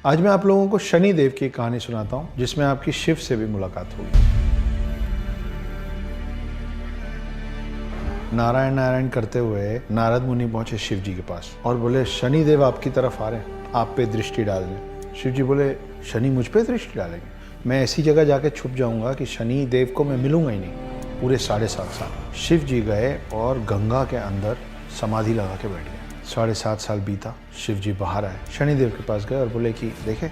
आज मैं आप लोगों को शनि देव की कहानी सुनाता हूँ जिसमें आपकी शिव से भी मुलाकात होगी। नारायण नारायण करते हुए नारद मुनि पहुंचे शिव जी के पास और बोले, शनि देव आपकी तरफ आ रहे हैं, आप पे दृष्टि डालने। शिव जी बोले, शनि मुझ पे दृष्टि डालेंगे? मैं ऐसी जगह जाके छुप जाऊंगा कि शनि देव को मैं मिलूंगा ही नहीं पूरे 7.5 साल। शिव जी गए और गंगा के अंदर समाधि लगा के बैठ गए। 7.5 साल बीता, शिव जी बाहर आए, शनिदेव के पास गए और बोले कि देखे,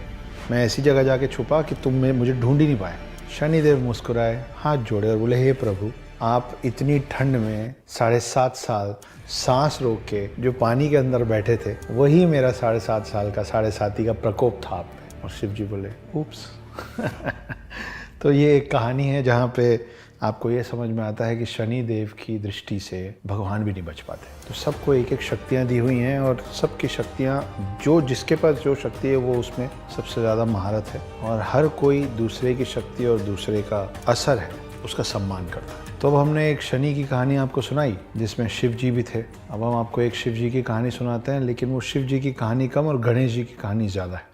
मैं ऐसी जगह जाके छुपा कि तुम मुझे ढूंढ ही नहीं पाए। शनिदेव मुस्कुराए, हाथ जोड़े और बोले, हे प्रभु, आप इतनी ठंड में 7.5 साल सांस रोक के जो पानी के अंदर बैठे थे, वही मेरा 7.5 साल का 7.5 का प्रकोप था आप पे। और शिव जी बोले, उप्स। तो ये एक कहानी है जहाँ पे आपको ये समझ में आता है कि शनि देव की दृष्टि से भगवान भी नहीं बच पाते। तो सबको एक एक शक्तियाँ दी हुई हैं और सबकी शक्तियाँ, जो जिसके पास जो शक्ति है वो उसमें सबसे ज़्यादा महारत है, और हर कोई दूसरे की शक्ति और दूसरे का असर है उसका सम्मान करता है। तो अब हमने एक शनि की कहानी आपको सुनाई जिसमें शिव जी भी थे। अब हम आपको एक शिव जी की कहानी सुनाते हैं, लेकिन वो शिव जी की कहानी कम और गणेश जी की कहानी ज़्यादा है।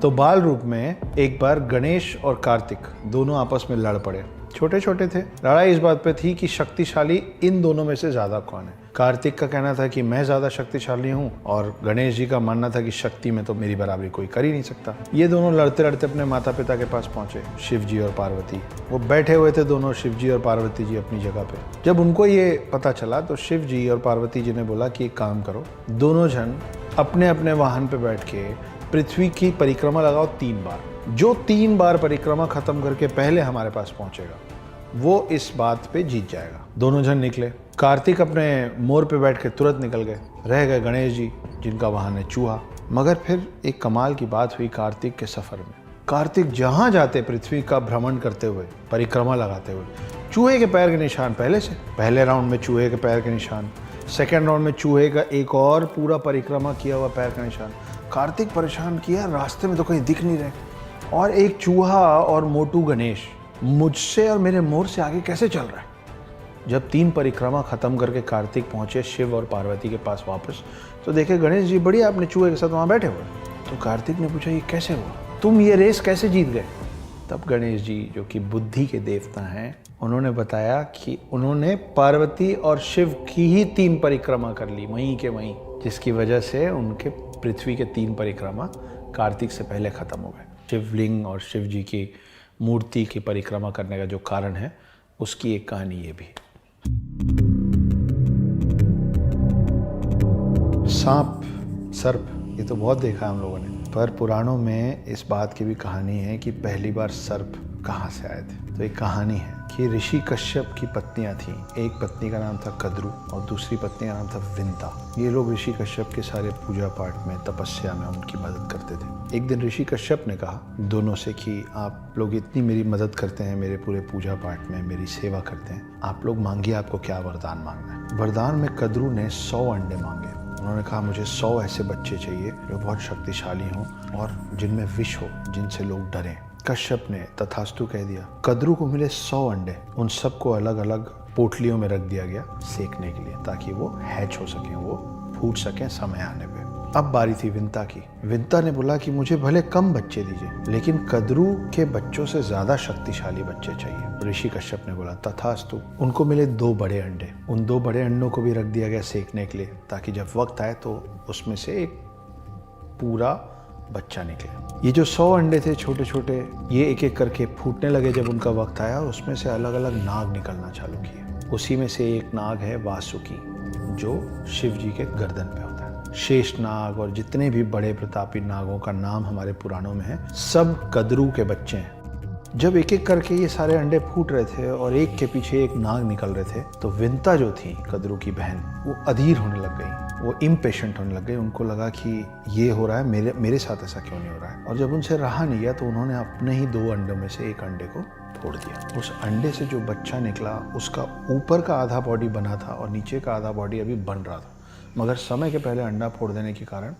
तो बाल रूप में एक बार गणेश और कार्तिक दोनों आपस में लड़ पड़े। छोटे छोटे थे। लड़ाई इस बात पे थी कि शक्तिशाली इन दोनों में से ज्यादा कौन है। कार्तिक का कहना था कि मैं ज्यादा शक्तिशाली हूँ, और गणेश जी का मानना था कि शक्ति में तो मेरी बराबरी कोई कर ही नहीं सकता। ये दोनों लड़ते लड़ते अपने माता पिता के पास पहुंचे, शिव जी और पार्वती। वो बैठे हुए थे दोनों, शिव जी और पार्वती जी अपनी जगह पे। जब उनको ये पता चला तो शिव जी और पार्वती जी ने बोला कि एक काम करो, दोनों जन अपने अपने वाहन पे बैठ के पृथ्वी की परिक्रमा लगाओ 3 बार। जो 3 बार परिक्रमा खत्म करके पहले हमारे पास पहुंचेगा वो इस बात पे जीत जाएगा। दोनों जन निकले। कार्तिक अपने मोर पे बैठ के तुरंत निकल गए। रह गए गणेश जी, जिनका वाहन है चूहा। मगर फिर एक कमाल की बात हुई कार्तिक के सफर में। कार्तिक जहां जाते पृथ्वी का भ्रमण करते हुए, परिक्रमा लगाते हुए, चूहे के पैर के निशान पहले से। पहले राउंड में चूहे के पैर के निशान, सेकेंड राउंड में चूहे का एक और पूरा परिक्रमा किया हुआ पैर का निशान। कार्तिक परेशान किया, रास्ते में तो कहीं दिख नहीं रहे, और एक चूहा और मोटू गणेश मुझसे और मेरे मोर से आगे कैसे चल रहा है। जब 3 परिक्रमा खत्म करके कार्तिक पहुंचे शिव और पार्वती के पास वापस, तो देखे गणेश जी बढ़िया अपने चूहे के साथ वहां बैठे हुए। तो कार्तिक ने पूछा, ये कैसे हुआ, तुम ये रेस कैसे जीत गए? तब गणेश जी, जो कि बुद्धि के देवता हैं, उन्होंने बताया कि उन्होंने पार्वती और शिव की ही 3 परिक्रमा कर ली वहीं के वहीं, जिसकी वजह से उनके पृथ्वी के 3 परिक्रमा कार्तिक से पहले खत्म हो गए। शिवलिंग और शिव जी की मूर्ति की परिक्रमा करने का जो कारण है, उसकी एक कहानी ये भी। सांप, सर्प, ये तो बहुत देखा हम लोगों ने, पर पुराणों में इस बात की भी कहानी है कि पहली बार सर्प कहाँ से आए थे। तो एक कहानी है कि ऋषि कश्यप की पत्नियां थीं। एक पत्नी का नाम था कद्रू और दूसरी पत्नी का नाम था विंता। ये लोग ऋषि कश्यप के सारे पूजा पाठ में, तपस्या में उनकी मदद करते थे। एक दिन ऋषि कश्यप ने कहा दोनों से कि आप लोग इतनी मेरी मदद करते हैं, मेरे पूरे पूजा पाठ में मेरी सेवा करते हैं, आप लोग मांगिए आपको क्या वरदान मांगना है। वरदान में कद्रू ने 100 अंडे मांगे। उन्होंने कहा, मुझे 100 ऐसे बच्चे चाहिए जो बहुत शक्तिशाली हों और जिनमें विष हो, जिनसे लोग डरें। कश्यप ने तथास्तु कह दिया। कद्रू को मिले 100 अंडे। उन सबको अलग अलग पोटलियों में रख दिया गया सेकने के लिए, ताकि वो हैच हो सकें, वो फूट सकें समय आने पे। अब बारी थी विंता की। विंता ने बोला कि मुझे भले कम बच्चे दीजिए, लेकिन कद्रू के बच्चों से ज्यादा शक्तिशाली बच्चे चाहिए। ऋषि कश्यप ने बोला तथास्तु। उनको मिले 2 बड़े अंडे। उन 2 बड़े अंडों को भी रख दिया गया सेकने के लिए, ताकि जब वक्त आए तो उसमें से एक पूरा बच्चा निकले। ये जो 100 अंडे थे छोटे छोटे, ये एक एक करके फूटने लगे। जब उनका वक्त आया, उसमें से अलग अलग नाग निकलना चालू किए। उसी में से एक नाग है वासुकी, जो शिव जी के गर्दन पे होता है। शेष नाग और जितने भी बड़े प्रतापी नागों का नाम हमारे पुराणों में है, सब कद्रू के बच्चे हैं। जब एक एक करके ये सारे अंडे फूट रहे थे और एक के पीछे एक नाग निकल रहे थे, तो विंता जो थी कद्रू की बहन, वो अधीर होने लग गई, वो इम्पेशेंट होने लग गई। उनको लगा कि ये हो रहा है, मेरे साथ ऐसा क्यों नहीं हो रहा है। और जब उनसे रहा नहीं गया तो उन्होंने अपने ही 2 अंडों में से एक अंडे को फोड़ दिया। उस अंडे से जो बच्चा निकला, उसका ऊपर का आधा बॉडी बना था और नीचे का आधा बॉडी अभी बन रहा था, मगर समय के पहले अंडा फोड़ देने के कारण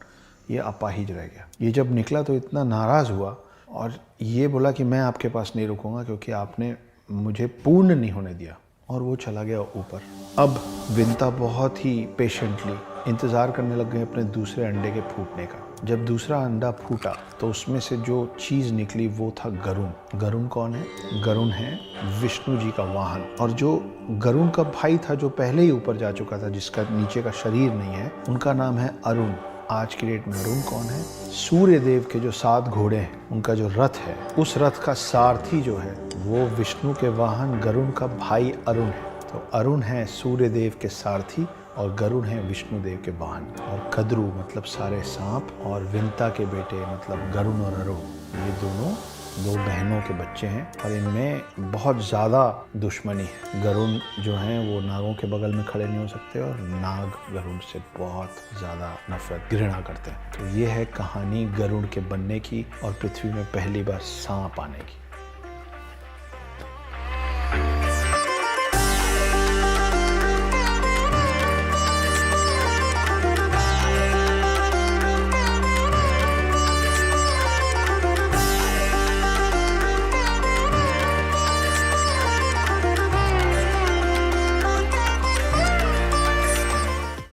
ये अपाहिज रह गया। ये जब निकला तो इतना नाराज हुआ और ये बोला कि मैं आपके पास नहीं रुकूंगा, क्योंकि आपने मुझे पूर्ण नहीं होने दिया, और वो चला गया ऊपर। अब विंता बहुत ही पेशेंटली इंतज़ार करने लग गए अपने दूसरे अंडे के फूटने का। जब दूसरा अंडा फूटा तो उसमें से जो चीज़ निकली वो था गरुण। गरुण कौन है? गरुण है विष्णु जी का वाहन। और जो गरुण का भाई था जो पहले ही ऊपर जा चुका था, जिसका नीचे का शरीर नहीं है, उनका नाम है अरुण। आज की डेट में अरुण कौन है? सूर्य देव के जो 7 घोड़े हैं, उनका जो रथ है, उस रथ का सारथी जो है वो विष्णु के वाहन गरुण का भाई अरुण है। तो अरुण है सूर्य देव के सारथी और गरुण है विष्णु देव के वाहन। और कद्रू मतलब सारे सांप, और विंता के बेटे मतलब गरुण और अरुण, ये दोनों 2 बहनों के बच्चे हैं और इनमें बहुत ज़्यादा दुश्मनी है। गरुण जो हैं वो नागों के बगल में खड़े नहीं हो सकते और नाग गरुण से बहुत ज़्यादा नफरत, घृणा करते हैं। तो ये है कहानी गरुड़ के बनने की और पृथ्वी में पहली बार सांप आने की।